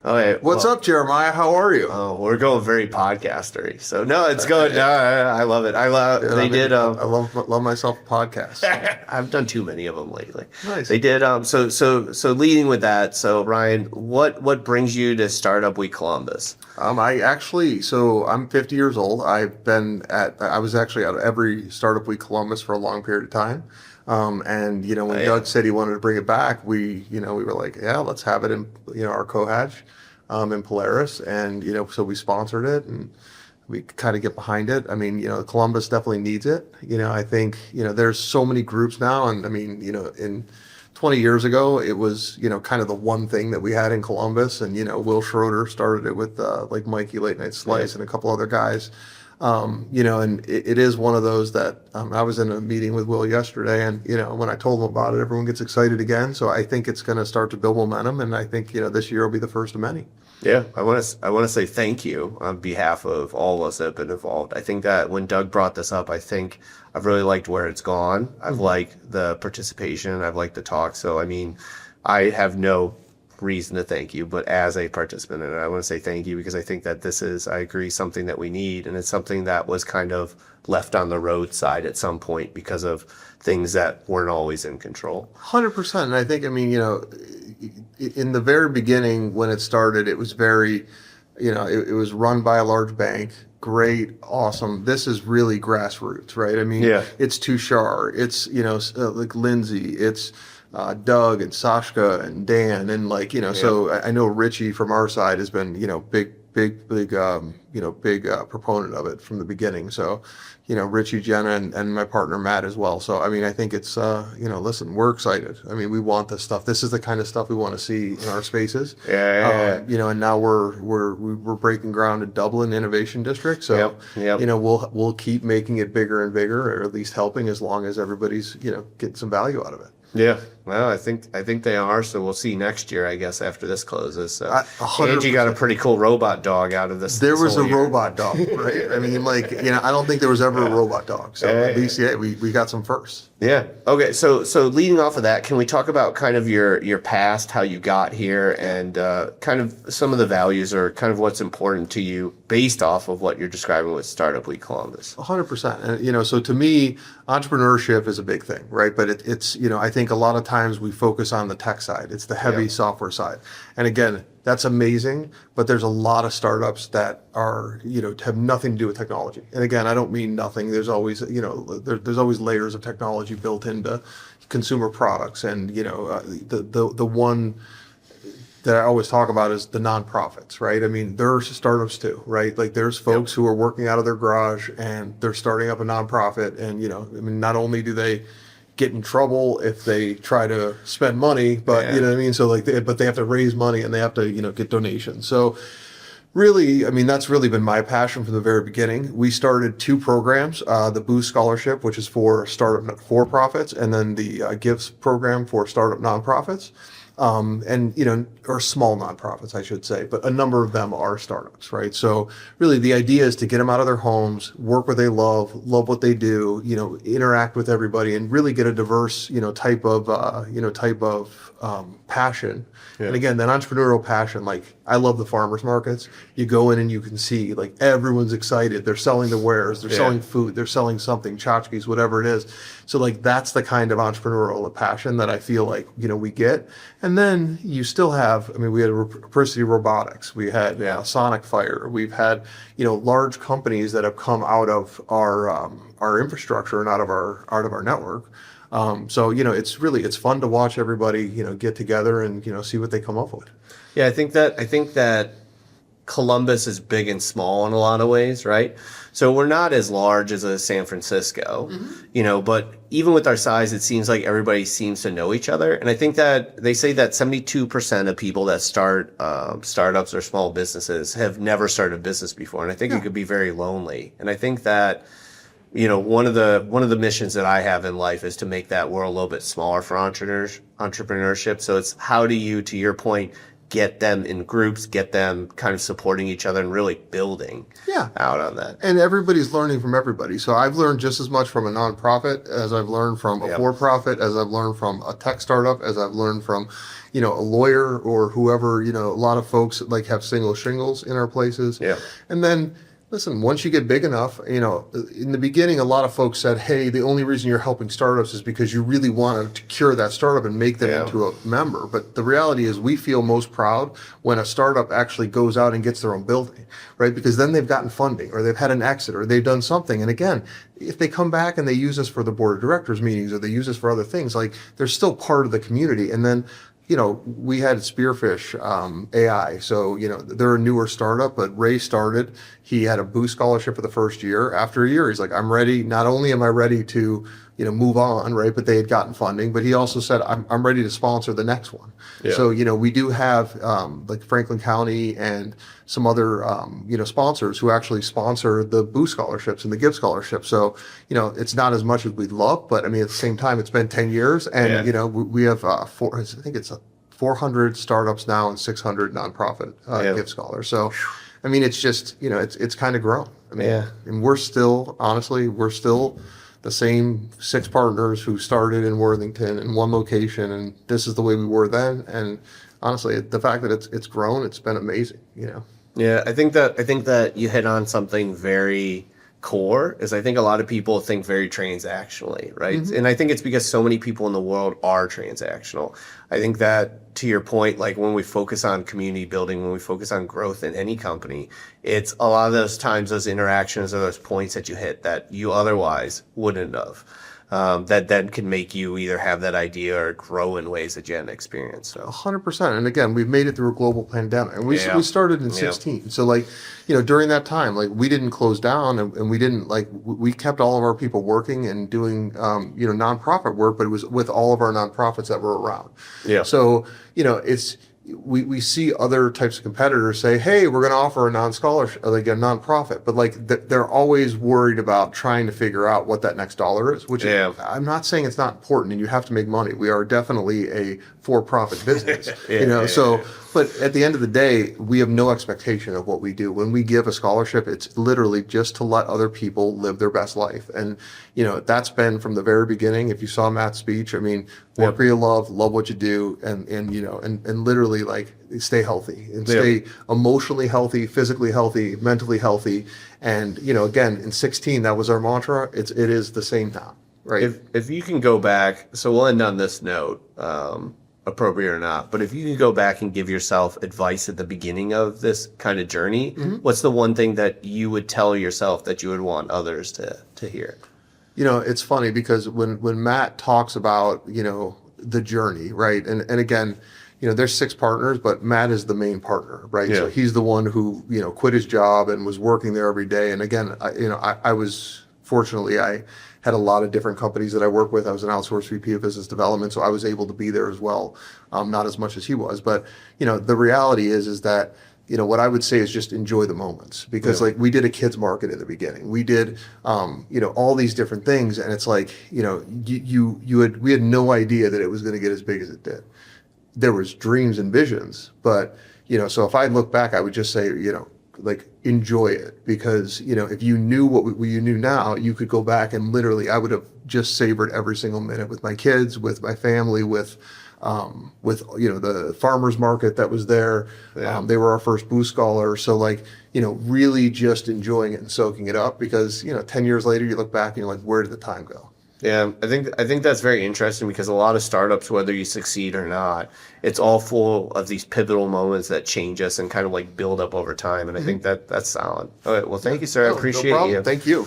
Oh, yeah. What's up, Jeremiah? How are you? Oh, we're going very podcastery. So, no, it's What's up, Jeremiah? How are you? we're going very podcastery. So, no, it's good. No, I love it. I love. Yeah, They did. I love myself a podcast. I've done too many of them lately. Nice. They did. So leading with that. So, Ryan, what brings you to Startup Week Columbus? So I'm 50 years old. I was actually at every Startup Week Columbus for a long period of time. And when Yeah. Doug said he wanted to bring it back, we were like, yeah, let's have it in, our CoHatch, in Polaris. And, so we sponsored it and we kind of get behind it. I mean, Columbus definitely needs it. I think, there's so many groups now. And I mean, in 20 years ago, it was, kind of the one thing that we had in Columbus. And, Will Schroeder started it with like Mikey Late Night Slice and a couple other guys. And it is one of those that I was in a meeting with Will yesterday, and when I told him about it, everyone gets excited again. So I think it's going to start to build momentum, and I think this year will be the first of many. Yeah, I want to say thank you on behalf of all of us that have been involved. I think that when Doug brought this up, I think I've really liked where it's gone. I've liked the participation. I've liked the talk. So I mean, I have no reason to thank you, but as a participant, and I want to say thank you because I think that this is, I agree, something that we need, and it's something that was kind of left on the roadside at some point because of things that weren't always in control. 100%. And I think, in the very beginning when it started, it was very, it was run by a large bank. Great, awesome. This is really grassroots, right? I mean, Yeah. It's Tushar, it's, like Lindsay, it's Doug and Sashka and Dan and so I know Richie from our side has been big proponent of it from the beginning. So Richie, Jenna, and my partner Matt as well. So I mean I think it's listen, we're excited. I mean we want this stuff. This is the kind of stuff we want to see in our spaces. Yeah. And now we're breaking ground in Dublin Innovation District. So Yep. we'll keep making it bigger and bigger, or at least helping, as long as everybody's getting some value out of it. Yeah, well, I think they are. So we'll see next year, I guess, after this closes. So 100%. Angie got a pretty cool robot dog out of this. There this was whole a year. robot dog, right? I mean, I don't think there was ever a robot dog. So at least, we got some firsts. Yeah. Okay. So leading off of that, can we talk about kind of your past, how you got here, and kind of some of the values or kind of what's important to you based off of what you're describing with Startup Week Columbus? 100%. And so to me, entrepreneurship is a big thing, right? But it's I think a lot of times we focus on the tech side. It's the heavy software side. And again, that's amazing, but there's a lot of startups that are, have nothing to do with technology. And again, I don't mean nothing. There's always, there's always layers of technology built into consumer products. And, the one that I always talk about is the nonprofits, right? I mean, there's startups too, right? Like there's folks who are working out of their garage and they're starting up a nonprofit. And, not only do they get in trouble if they try to spend money, but you know what I mean? So but they have to raise money and they have to, get donations. So really, that's really been my passion from the very beginning. We started two programs, the Boost Scholarship, which is for startup for-profits, and then the Gifts program for startup nonprofits. Or small nonprofits, I should say, but a number of them are startups, right? So really the idea is to get them out of their homes, work what they love what they do, interact with everybody and really get a diverse, type of passion. Yeah. And again, that entrepreneurial passion, like I love the farmers markets. You go in and you can see like everyone's excited. They're selling the wares, they're selling food, they're selling something, tchotchkes, whatever it is. So like that's the kind of entrepreneurial passion that I feel like, we get. And then you still have, we had Reciprocity Robotics, we had Sonic Fire, we've had, large companies that have come out of our infrastructure and out of our network. So it's fun to watch everybody get together and see what they come up with. Yeah, I think that Columbus is big and small in a lot of ways, right? So we're not as large as a San Francisco, but even with our size, it seems like everybody seems to know each other. And I think that they say that 72% of people that start startups or small businesses have never started a business before. And I think it could be very lonely. And I think that one of the missions that I have in life is to make that world a little bit smaller for entrepreneurship. So it's how do you, to your point, get them in groups, get them kind of supporting each other and really building out on that. And everybody's learning from everybody. So I've learned just as much from a nonprofit as I've learned from a for-profit, as I've learned from a tech startup, as I've learned from, a lawyer or whoever, a lot of folks like have single shingles in our places. Yeah. And then, listen, once you get big enough, in the beginning, a lot of folks said, hey, the only reason you're helping startups is because you really want to cure that startup and make them into a member. But the reality is we feel most proud when a startup actually goes out and gets their own building, right? Because then they've gotten funding or they've had an exit or they've done something. And again, if they come back and they use us for the board of directors meetings or they use us for other things, like they're still part of the community. And then we had Spearfish AI. So, they're a newer startup, but Ray started. He had a boost scholarship for the first year. After a year, he's like, I'm ready. Not only am I ready to, move on, right? But they had gotten funding, but he also said, I'm ready to sponsor the next one. Yeah. So, we do have like Franklin County and some other, sponsors who actually sponsor the boost scholarships and the give scholarships. So, it's not as much as we'd love, but I mean, at the same time, it's been 10 years and, we have I think it's 400 startups now and 600 nonprofit give scholars. So, I mean, it's just, it's kind of grown. I mean, and we're still the same 6 partners who started in Worthington in one location, and this is the way we were then. And honestly, the fact that it's grown, it's been amazing. Yeah, I think that you hit on something very core. Is I think a lot of people think very transactionally, right? Mm-hmm. And I think it's because so many people in the world are transactional. I think that to your point, like when we focus on community building, when we focus on growth in any company, it's a lot of those times, those interactions or those points that you hit that you otherwise wouldn't have. That then can make you either have that idea or grow in ways that you hadn't experienced. So 100%. And again, we've made it through a global pandemic, and we started in 16. So like, during that time, like we didn't close down and we didn't we kept all of our people working and doing, nonprofit work, but it was with all of our nonprofits that were around. Yeah. So, we see other types of competitors say, hey, we're going to offer a non-scholarship, like a nonprofit, but like they're always worried about trying to figure out what that next dollar is, which I'm not saying it's not important and you have to make money. We are definitely a for-profit business, but at the end of the day, we have no expectation of what we do. When we give a scholarship, it's literally just to let other people live their best life. And, that's been from the very beginning. If you saw Matt's speech, I mean, work for your love what you do, and literally like stay healthy and stay emotionally healthy, physically healthy, mentally healthy. And, again, in 16, that was our mantra. It is the same now, right? If you can go back, so we'll end on this note, appropriate or not, but if you could go back and give yourself advice at the beginning of this kind of journey, what's the one thing that you would tell yourself that you would want others to hear? It's funny because when Matt talks about, the journey, right? And again, there's 6 partners, but Matt is the main partner, right? Yeah. So he's the one who, quit his job and was working there every day. And again, I was fortunately, I had a lot of different companies that I work with. I was an outsourced VP of business development, so I was able to be there as well. Not as much as he was, but the reality is that what I would say is just enjoy the moments, because like we did a kids market in the beginning. We did, all these different things. And it's like, we had no idea that it was going to get as big as it did. There was dreams and visions, but, so if I look back, I would just say, like enjoy it, because, if you knew what you knew now, you could go back and literally, I would have just savored every single minute with my kids, with my family, with the farmers market that was there. They were our first boost scholar. So like, really just enjoying it and soaking it up, because, 10 years later, you look back and you're like, where did the time go? Yeah, I think that's very interesting, because a lot of startups, whether you succeed or not, it's all full of these pivotal moments that change us and kind of like build up over time. And I think that's solid. All right, well, thank you, sir. I appreciate you. Thank you.